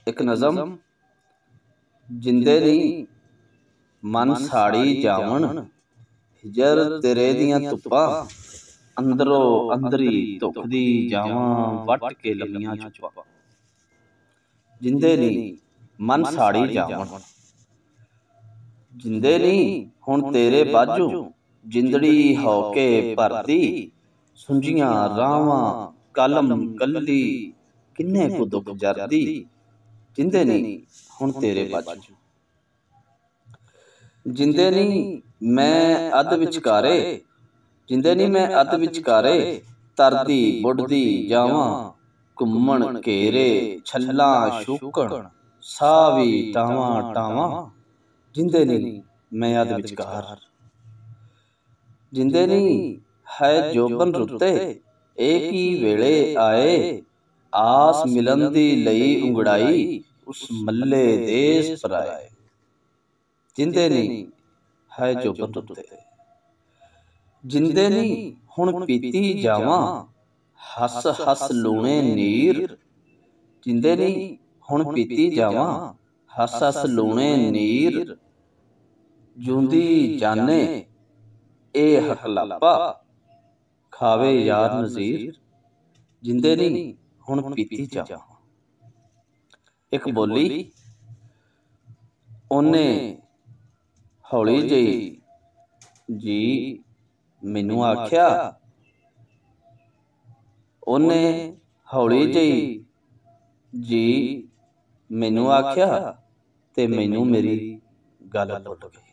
एक नज़म। जिंदे नी मन साड़ी जावन, हिजर तेरे दियां तुप्पां, अंदरों अंदरी धुखदी जावां वट के लम्मियां चुप्पां। जिंदे नी मन साड़ी जावन, जिंदे नी हुण तेरे बाजू, जिंदड़ी होके भरदी, सुंजियां रावां कलम कली, किन्ने को दुख जरदी। जिंदे नी हुण तेरे बाजू, जिंदे नी मैं अध विचकारे, जिंदे नी मैं अध विचकारे, तरदी बुढ़दी जावां, घुम्मण घेरे छल्लां शूकण, साह भी टावां टावां। जिंदे नी मैं अध विचकार, जिंदे नी है जोबन रुते, एक ही वेले आए, आस मिलन दी लई उंगड़ाई, उस मल्ले देश पराए। जिंदे नी है जोबन रुते, जिंदे नी हुण पीती जावां, हस हस लूणे नीर। जिंदे नी हुण पीती जावां, हस हस लूणे नीर, जूंदी जाने ए हकलापा, खावे यार नज़ीर। जिंदे नी हुण पीती जावां। एक बोली, ओने हौली जही जी मैनू आख्या, ओने हौली जही जी मैनू आख्या, ते मैनू मेरी गल भुल गई।